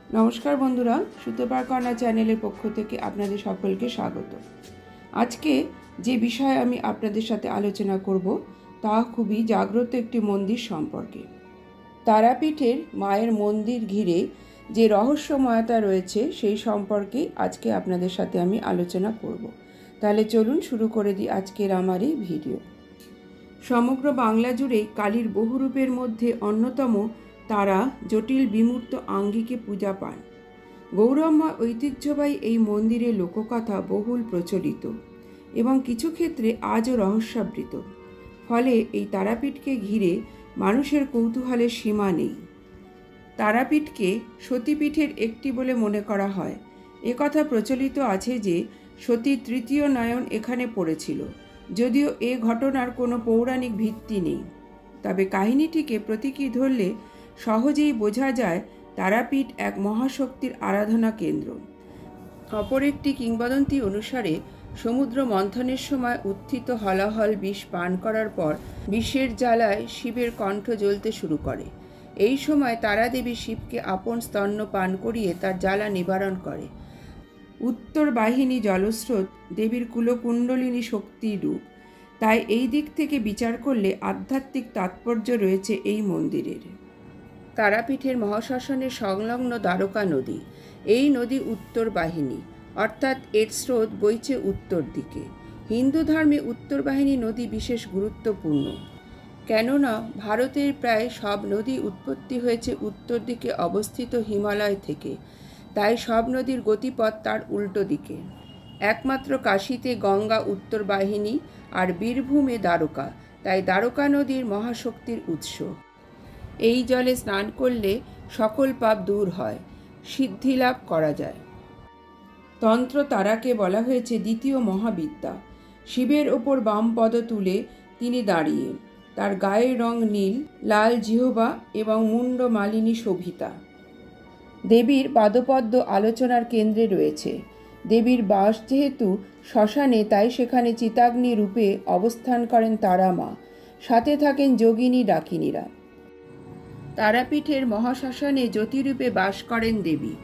নমস্কার বন্ধুরা, সুতোপার কণা চ্যানেলের পক্ষ থেকে আপনাদের সকলকে স্বাগত। আজকে যে বিষয়ে আমি আপনাদের সাথে আলোচনা করব তা খুবই জাগ্রত একটি মন্দির সম্পর্কে। তারাপীঠের মায়ের মন্দির ঘিরে যে রহস্যময়তা রয়েছে সেই সম্পর্কে আজকে আপনাদের সাথে আমি আলোচনা করব। তাহলে চলুন শুরু করে দিই আজকের আমার এই ভিডিও। সমগ্র বাংলা জুড়ে কালীর বহু রূপের মধ্যে অন্যতম তারা জটিল বিমূর্ত আঙ্গিকে পূজা পান। গৌরবময় ঐতিহ্যবাহী এই মন্দিরের লোককথা বহুল প্রচলিত এবং কিছু ক্ষেত্রে আজও রহস্যাবৃত। ফলে এই তারাপীঠকে ঘিরে মানুষের কৌতূহলের সীমা নেই। তারাপীঠকে সতীপীঠের একটি বলে মনে করা হয়। একথা প্রচলিত আছে যে সতীর তৃতীয় নয়ন এখানে পড়েছিল, যদিও এ ঘটনার কোনো পৌরাণিক ভিত্তি নেই। তবে কাহিনীটিকে প্রতীকী ধরলে সহজেই বোঝা যায় তারাপীঠ এক মহাশক্তির আরাধনা কেন্দ্র। অপর একটি কিংবদন্তি অনুসারে সমুদ্র মন্থনের সময় উত্থিত হলাহল বিষ পান করার পর বিষের জ্বালায় শিবের কণ্ঠ জ্বলতে শুরু করে। এই সময় তারা দেবী শিবকে আপন স্তন্য পান করিয়ে তার জ্বালা নিবারণ করে। উত্তর বাহিনী জলস্রোত দেবীর কুলকুণ্ডলিনী শক্তির রূপ। তাই এই দিক থেকে বিচার করলে আধ্যাত্মিক তাৎপর্য রয়েছে এই মন্দিরের। তারাপীঠের মহাশ্মশানের সংলগ্ন দ্বারকা নদী। এই নদী উত্তর বাহিনী, অর্থাৎ এর স্রোত বইছে উত্তর দিকে। হিন্দু ধর্মে উত্তর বাহিনী নদী বিশেষ গুরুত্বপূর্ণ, কেননা ভারতের প্রায় সব নদী উৎপত্তি হয়েছে উত্তর দিকে অবস্থিত হিমালয় থেকে। তাই সব নদীর গতিপথ তার উল্টো দিকে। একমাত্র কাশীতে গঙ্গা উত্তর বাহিনী আর বীরভূমে দ্বারকা, তাই দ্বারকা নদীর মহাশক্তির উৎস। এই জলে স্নান করলে সকল পাপ দূর হয়, সিদ্ধি লাভ করা যায়। তন্ত্র তারাকে বলা হয়েছে দ্বিতীয় মহাবিদ্যা। শিবের ওপর বাম পদ তুলে তিনি দাঁড়িয়ে, তার গায়ের রং নীল, লাল জিহ্বা এবং মুন্ড মালিনী শোভিতা। দেবীর পাদপদ্ম আলোচনার কেন্দ্রে রয়েছে। দেবীর বাস যেহেতু শ্মশানে, তাই সেখানে চিতাগ্নি রূপে অবস্থান করেন তারা মা, সাথে থাকেন যোগিনী ডাকিনীরা। তারাপীঠের মহাশ্মশানে জ্যোতিরূপে বাস করেন দেবী।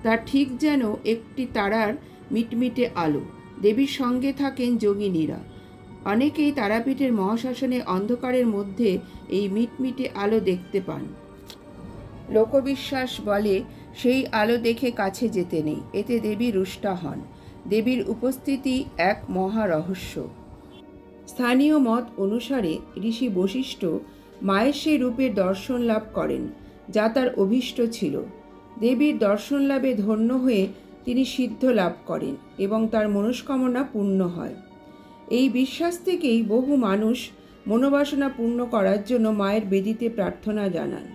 তা ঠিক যেন একটি তারার মিটমিটে আলো। দেবীর সঙ্গে থাকেন যোগিনীরা। অনেকেই তারাপীঠের মহাশ্মশানে অন্ধকারের মধ্যে এই মিটমিটে আলো দেখতে পান। লোকবিশ্বাস বলে সেই আলো দেখে কাছে যেতে নেই, এতে দেবী রুষ্ট হন। দেবীর উপস্থিতি এক মহা রহস্য। স্থানীয় মত অনুসারে ঋষি বশিষ্ঠ মায়ের সেই রূপের দর্শন লাভ করেন, যা তার অভীষ্ট ছিল। দেবীর দর্শন লাভে ধন্য হয়ে তিনি সিদ্ধ লাভ করেন এবং তার মনস্কামনা পূর্ণ হয়। এই বিশ্বাস থেকেই বহু মানুষ মনোবাসনা পূর্ণ করার জন্য মায়ের বেদিতে প্রার্থনা জানান।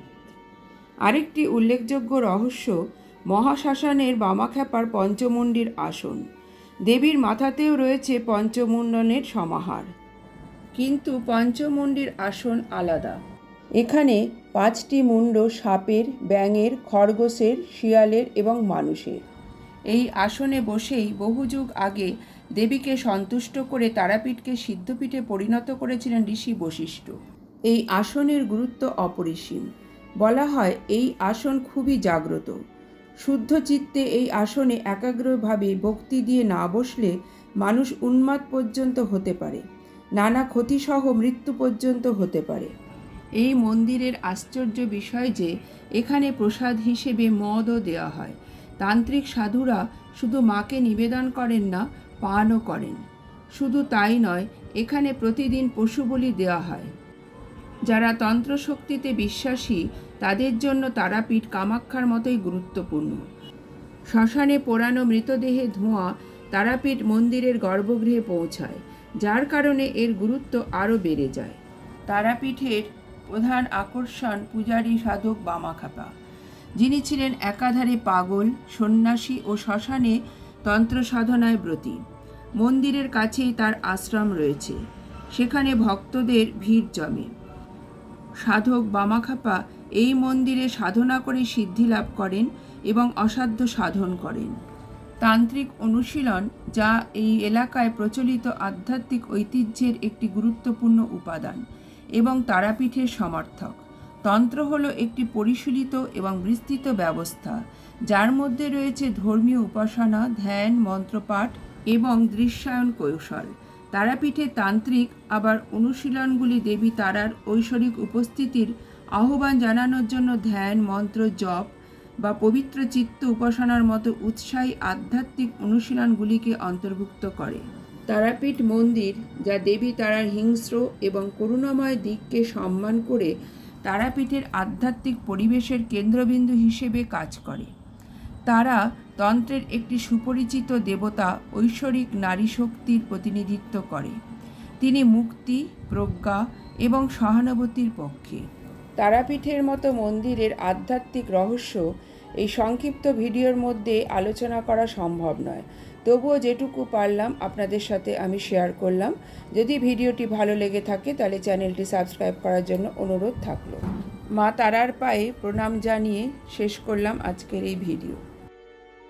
আরেকটি উল্লেখযোগ্য রহস্য মহাশ্মশানের বামাখ্যাপার পঞ্চমুণ্ডির আসন। দেবীর মাথাতেও রয়েছে পঞ্চমুণ্ডনের সমাহার, কিন্তু পঞ্চমুণ্ডির আসন আলাদা। এখানে 5টি মুণ্ড সাপের, ব্যাঙের, খরগোশের, শিয়ালের এবং মানুষের। এই আসনে বসেই বহু যুগ আগে দেবীকে সন্তুষ্ট করে তারাপীঠকে সিদ্ধপীঠে পরিণত করেছিলেন ঋষি বশিষ্ঠ। এই আসনের গুরুত্ব অপরিসীম। বলা হয় এই আসন খুবই জাগ্রত। শুদ্ধ চিত্তে এই আসনে একাগ্রভাবে ভক্তি দিয়ে না বসলে মানুষ উন্মাদ পর্যন্ত হতে পারে, নানা ক্ষতিসহ মৃত্যু পর্যন্ত হতে পারে। এই মন্দিরের আশ্চর্য বিষয় যে এখানে প্রসাদ হিসেবে মদও দেওয়া হয়। তান্ত্রিক সাধুরা শুধু মাকে নিবেদন করেন না, পানও করেন। শুধু তাই নয়, এখানে প্রতিদিন পশু বলি দেওয়া হয়। যারা তন্ত্রশক্তিতে বিশ্বাসী তাদের জন্য তারাপীঠ কামাখ্যার মতোই গুরুত্বপূর্ণ। শ্মশানে পোড়ানো মৃতদেহে ধোঁয়া তারাপীঠ মন্দিরের গর্ভগৃহে পৌঁছায়, যার কারণে এর গুরুত্ব আরও বেড়ে যায়। তারাপীঠের প্রধান আকর্ষণ পূজারী সাধক বামাখ্যাপা, যিনি ছিলেন একাধারে পাগল, সন্ন্যাসী ও শ্মশানে তন্ত্র সাধনায় ব্রতী। মন্দিরের কাছেই তার আশ্রম রয়েছে, সেখানে ভক্তদের ভিড় জমে। সাধক বামাখ্যাপা এই মন্দিরে সাধনা করে সিদ্ধি লাভ করেন এবং অসাধ্য সাধন করেন। তান্ত্রিক অনুশীলন, যা এই এলাকায় প্রচলিত আধ্যাত্মিক ঐতিহ্যের একটি গুরুত্বপূর্ণ উপাদান এবং তারাপীঠের সমর্থক। তন্ত্র হলো একটি পরিশীলিত এবং বিস্তৃত ব্যবস্থা, যার মধ্যে রয়েছে ধর্মীয় উপাসনা, ধ্যান, মন্ত্রপাঠ এবং দৃশ্যায়ন কৌশল। তারাপীঠে তান্ত্রিক আবার অনুশীলনগুলি দেবী তারার ঐশ্বরিক উপস্থিতির আহ্বান জানানোর জন্য ধ্যান, মন্ত্র জপ বা পবিত্র চিত্ত উপাসনার মতো উৎসাহী আধ্যাত্মিক অনুশীলনগুলিকে অন্তর্ভুক্ত করে। তারাপীঠ মন্দির, যা দেবী তারার হিংস্র এবং করুণাময় দিককে সম্মান করে তারাপীঠের আধ্যাত্মিক পরিবেশের কেন্দ্রবিন্দু হিসেবে কাজ করে। তারা তন্ত্রের একটি সুপরিচিত দেবতা, ঐশ্বরিক নারী শক্তির প্রতিনিধিত্ব করে। তিনি মুক্তি, প্রজ্ঞা এবং সহানুভূতির পক্ষে। তারাপীঠের মতো মন্দিরের আধ্যাত্মিক রহস্য এই সংক্ষিপ্ত ভিডিওর মধ্যে আলোচনা করা সম্ভব নয়, তবুও যেটুকু পারলাম আপনাদের সাথে আমি শেয়ার করলাম। যদি ভিডিওটি ভালো লেগে থাকে তাহলে চ্যানেলটি সাবস্ক্রাইব করার জন্য অনুরোধ থাকলো। মা তারার পায়ে প্রণাম জানিয়ে শেষ করলাম আজকের এই ভিডিও।